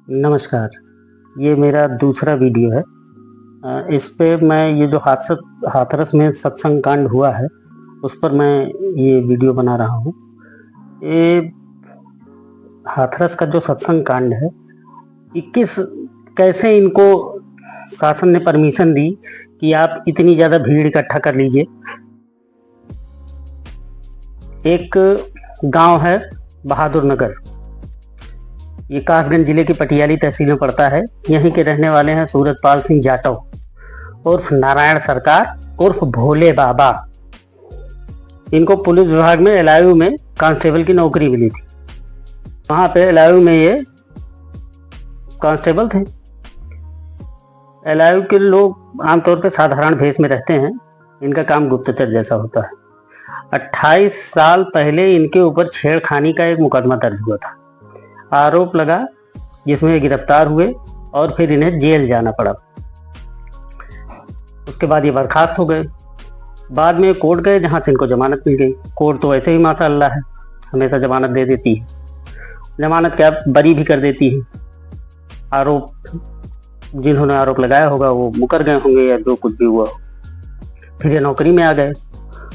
नमस्कार, ये मेरा दूसरा वीडियो है। इस पे मैं ये जो हाथरस में सत्संग कांड हुआ है, उस पर मैं ये वीडियो बना रहा हूँ। ये हाथरस का जो सत्संग कांड है, ये कैसे इनको शासन ने परमिशन दी कि आप इतनी ज़्यादा भीड़ इकट्ठा कर लीजिए। एक गांव है बहादुर नगर, ये कासगंज जिले की पटियाली तहसील में पड़ता है। यहीं के रहने वाले हैं सूरजपाल सिंह जाटव उर्फ नारायण सरकार उर्फ भोले बाबा। इनको पुलिस विभाग में एलआईयू में कांस्टेबल की नौकरी मिली थी। वहाँ पे एलआईयू में ये कांस्टेबल थे। एलआईयू के लोग आमतौर पे साधारण भेष में रहते हैं, इनका काम गुप्तचर जैसा होता है। 28 साल पहले इनके ऊपर छेड़खानी का एक मुकदमा दर्ज हुआ था, आरोप लगा, जिसमें गिरफ्तार हुए और फिर इन्हें जेल जाना पड़ा। उसके बाद ये बर्खास्त हो गए। बाद में कोर्ट गए, जहां से इनको जमानत मिल गई। कोर्ट तो ऐसे ही माशाअल्लाह है, हमेशा जमानत दे देती है। जमानत क्या, बरी भी कर देती है। जिन्होंने आरोप लगाया होगा वो मुकर गए होंगे या जो कुछ भी हुआ हो। फिर ये नौकरी में आ गए।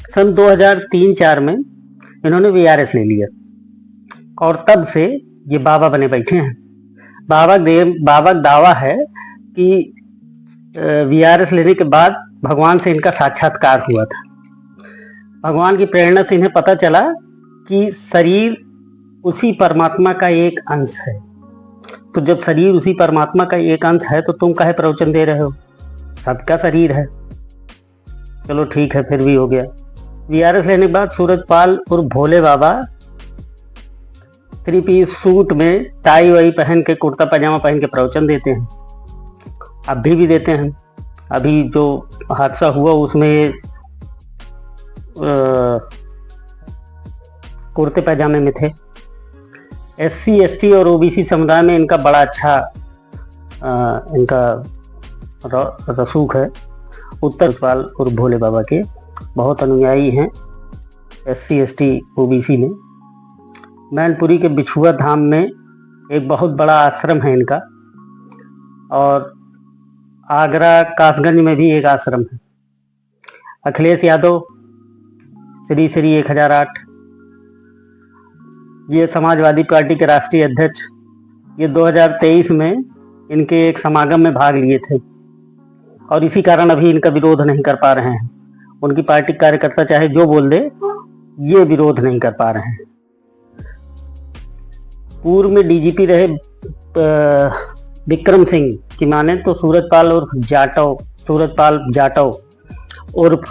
सन 2003-4 में इन्होंने वीआरएस ले लिया और तब से ये बाबा बने बैठे हैं। बाबा दावा है कि वीआरएस लेने के बाद भगवान से इनका साक्षात्कार हुआ था। भगवान की प्रेरणा से इन्हें पता चला कि शरीर उसी परमात्मा का एक अंश है। तो जब शरीर उसी परमात्मा का एक अंश है तो तुम काहे प्रवचन दे रहे हो, सबका शरीर है। चलो ठीक है, फिर भी हो गया। वीआरएस लेने के बाद सूरजपाल और भोले बाबा 3 पीस सूट में टाई वाई पहन के, कुर्ता पजामा पहन के प्रवचन देते हैं। अभी भी देते हैं। अभी जो हादसा हुआ उसमें कुर्ते पैजामे में थे। एससी एसटी और ओबीसी समुदाय में इनका बड़ा अच्छा इनका रसूख है। उत्तरपाल और भोले बाबा के बहुत अनुयायी हैं एससी एसटी ओबीसी में। मैनपुरी के बिछुआ धाम में एक बहुत बड़ा आश्रम है इनका, और आगरा कासगंज में भी एक आश्रम है। अखिलेश यादव श्री 1008, ये समाजवादी पार्टी के राष्ट्रीय अध्यक्ष, ये 2023 में इनके एक समागम में भाग लिए थे और इसी कारण अभी इनका विरोध नहीं कर पा रहे हैं। उनकी पार्टी कार्यकर्ता चाहे जो बोल दे, ये विरोध नहीं कर पा रहे हैं। पूर्व में डीजीपी रहे विक्रम सिंह की माने तो सूरजपाल जाटव उर्फ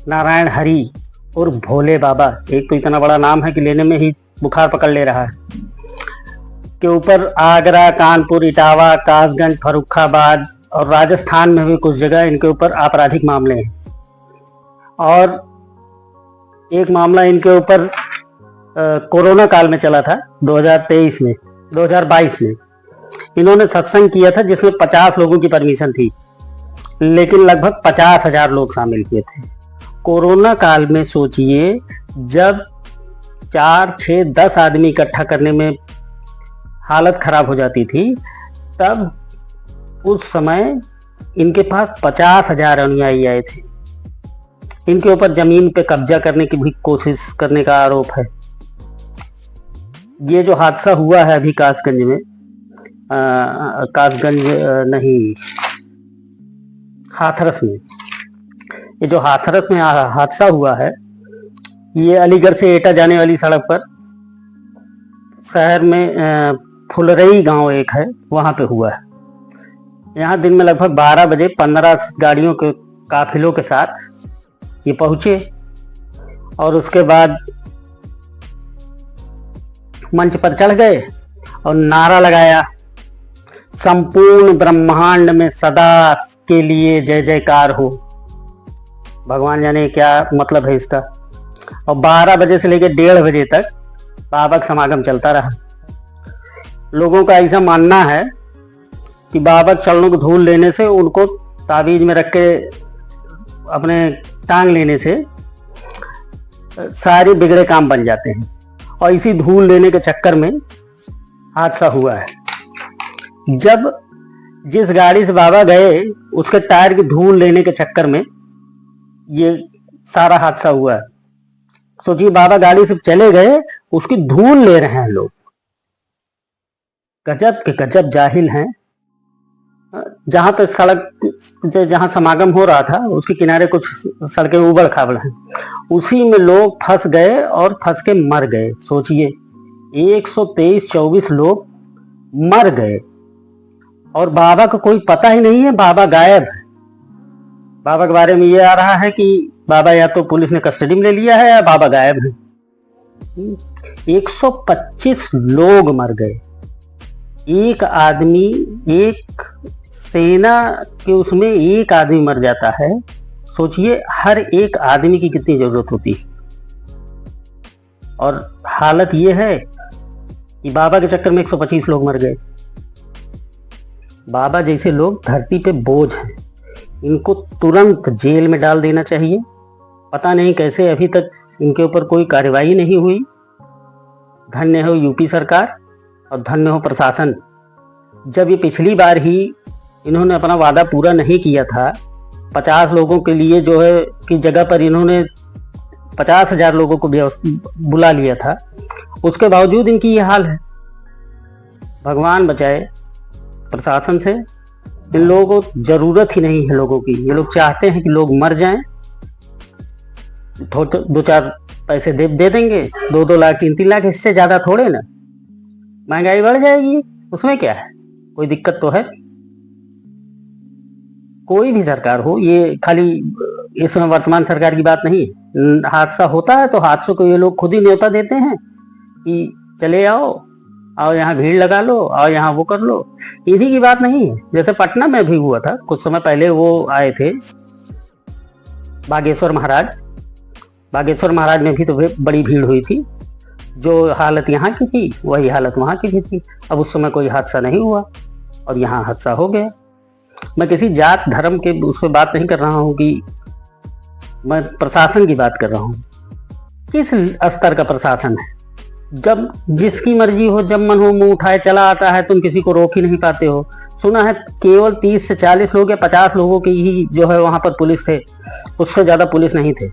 नारायण हरि उर्फ भोले बाबा, एक तो इतना बड़ा नाम है कि लेने में ही बुखार पकड़ ले रहा है, के ऊपर आगरा, कानपुर, इटावा, कासगंज, फर्रुखाबाद और राजस्थान में भी कुछ जगह इनके ऊपर आपराधिक मामले हैं। और एक मामला इनके ऊपर कोरोना काल में चला था 2022 में। इन्होंने सत्संग किया था जिसमें 50 लोगों की परमिशन थी, लेकिन लगभग 50,000 लोग शामिल हुए थे। कोरोना काल में सोचिए, जब 4, 6, 10 आदमी इकट्ठा करने में हालत खराब हो जाती थी, तब उस समय इनके पास 50,000 अनुयायी आए थे। इनके ऊपर जमीन पे कब्जा करने की भी कोशिश करने का आरोप है। ये जो हादसा हुआ है अभी कासगंज में, हाथरस में, ये जो हाथरस में हादसा हुआ है, ये अलीगढ़ से एटा जाने वाली सड़क पर शहर में फुलरई गांव एक है, वहां पे हुआ है। यहाँ दिन में लगभग 12 बजे 15 गाड़ियों के काफिलों के साथ ये पहुंचे और उसके बाद मंच पर चढ़ गए और नारा लगाया, संपूर्ण ब्रह्मांड में सदा के लिए जय जयकार हो। भगवान जाने क्या मतलब है इसका। और 12 बजे से लेकर 1:30 बजे तक बाबा का समागम चलता रहा। लोगों का ऐसा मानना है कि बाबा चरणों को धूल लेने से, उनको ताबीज में रख के अपने टांग लेने से सारे बिगड़े काम बन जाते हैं, और इसी धूल लेने के चक्कर में हादसा हुआ है। जब जिस गाड़ी से बाबा गए उसके टायर की धूल लेने के चक्कर में ये सारा हादसा हुआ है। सोचिए, बाबा गाड़ी से चले गए, उसकी धूल ले रहे हैं लोग। गजब के गजब जाहिल हैं। जहां पे सड़क जहां समागम हो रहा था उसके किनारे कुछ सड़कें उबड़ खाबड़ हैं, उसी में लोग फंस गए और फंस के मर गए। सोचिए, 123-24 लोग मर गए और बाबा को कोई पता ही नहीं है, बाबा गायब है। बाबा के बारे में ये आ रहा है कि बाबा या तो पुलिस ने कस्टडी में ले लिया है या बाबा गायब है। 125 लोग मर गए। एक आदमी, एक सेना के उसमें एक आदमी मर जाता है। सोचिए, हर एक आदमी की कितनी जरूरत होती है। और हालत ये है कि बाबा के चक्कर में 125 लोग मर गए। बाबा जैसे लोग धरती पे बोझ हैं, इनको तुरंत जेल में डाल देना चाहिए। पता नहीं कैसे अभी तक इनके ऊपर कोई कार्रवाई नहीं हुई। धन्य हो यूपी सरकार और धन्य हो प्रशासन। जब ये पिछली बार ही इन्होंने अपना वादा पूरा नहीं किया था, 50 लोगों के लिए जो है की जगह पर इन्होंने 50,000 लोगों को बुला लिया था, उसके बावजूद इनकी ये हाल है। भगवान बचाए प्रशासन से। इन लोगों को जरूरत ही नहीं है लोगों की। ये लोग चाहते हैं कि लोग मर जाएं, दो चार पैसे दे देंगे, 2-2 लाख 3-3 लाख, इससे ज्यादा थोड़े ना। महंगाई बढ़ जाएगी, उसमें क्या है, कोई दिक्कत तो है। कोई भी सरकार हो, ये खाली इस समय वर्तमान सरकार की बात नहीं है। हादसा होता है तो हादसों को ये लोग खुद ही न्योता देते हैं कि चले आओ यहाँ भीड़ लगा लो, आओ यहाँ वो कर लो। इन्हीं की बात नहीं है। जैसे पटना में भी हुआ था कुछ समय पहले, वो आए थे बागेश्वर महाराज में भी तो बड़ी भीड़ हुई थी। जो हालत यहाँ की थी वही हालत वहाँ की भी थी। अब उस समय कोई हादसा नहीं हुआ और यहाँ हादसा हो गया। मैं किसी जात धर्म के उस पर बात नहीं कर रहा हूँ, कि मैं प्रशासन की बात कर रहा हूँ। किस स्तर का प्रशासन है? जब जिसकी मर्जी हो, जब मन हो मुंह उठाए चला आता है, तुम किसी को रोक ही नहीं पाते हो। सुना है केवल 30 से 40 लोग या 50 लोगों की ही जो है वहां पर पुलिस थे, उससे ज्यादा पुलिस नहीं थे।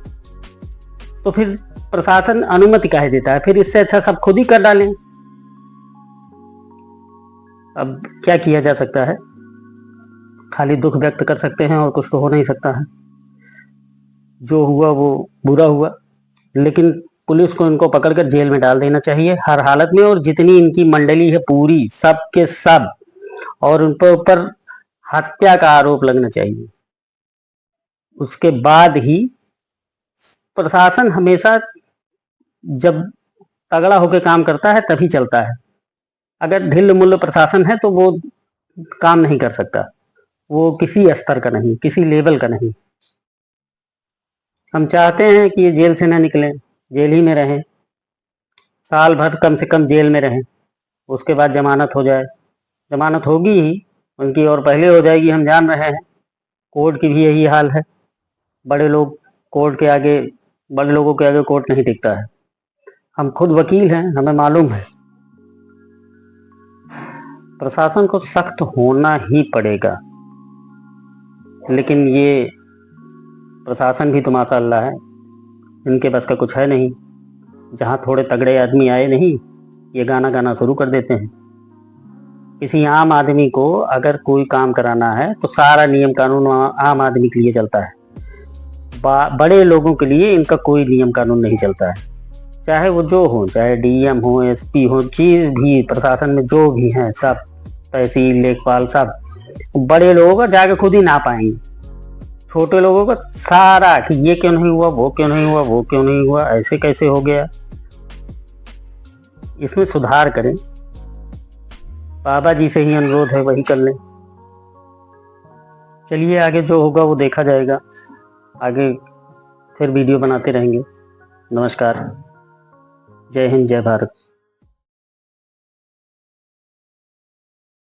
तो फिर प्रशासन अनुमति काहे देता है? फिर इससे अच्छा सब खुद ही कर डालें। अब क्या किया जा सकता है? खाली दुख व्यक्त कर सकते हैं और कुछ तो हो नहीं सकता है। जो हुआ वो बुरा हुआ, लेकिन पुलिस को इनको पकड़कर जेल में डाल देना चाहिए हर हालत में। और जितनी इनकी मंडली है पूरी, सब के सब, और उन पर ऊपर हत्या का आरोप लगना चाहिए। उसके बाद ही प्रशासन हमेशा जब तगड़ा होकर काम करता है तभी चलता है। अगर ढिल्ल मुल्ल प्रशासन है तो वो काम नहीं कर सकता। वो किसी स्तर का नहीं, किसी लेवल का नहीं। हम चाहते हैं कि ये जेल से ना निकलें, जेल ही में रहें, साल भर कम से कम जेल में रहें, उसके बाद जमानत हो जाए। जमानत होगी ही उनकी, और पहले हो जाएगी, हम जान रहे हैं। कोर्ट की भी यही हाल है। बड़े लोग कोर्ट के आगे, बड़े लोगों के आगे कोर्ट नहीं टिकता है। हम खुद वकील हैं, हमें मालूम है। प्रशासन को सख्त होना ही पड़ेगा। लेकिन ये प्रशासन भी तो माशाअल्लाह है, इनके बस का कुछ है नहीं। जहां थोड़े तगड़े आदमी आए नहीं, ये गाना गाना शुरू कर देते हैं। किसी आम आदमी को अगर कोई काम कराना है तो सारा नियम कानून आम आदमी के लिए चलता है। बड़े लोगों के लिए इनका कोई नियम कानून नहीं चलता है। चाहे वो जो हो, चाहे डीएम हो, एसपी हो, चीज भी प्रशासन में जो भी हैं, सब तहसील लेखपाल सब बड़े लोगों का जाके खुद ही ना पाएंगे। छोटे लोगों का सारा कि ये क्यों नहीं हुआ, वो क्यों नहीं हुआ, वो क्यों नहीं हुआ, ऐसे कैसे हो गया। इसमें सुधार करें। बाबा जी से ही अनुरोध है, वही कर लें। चलिए, आगे जो होगा वो देखा जाएगा। आगे फिर वीडियो बनाते रहेंगे। नमस्कार। जय हिंद, जय भारत।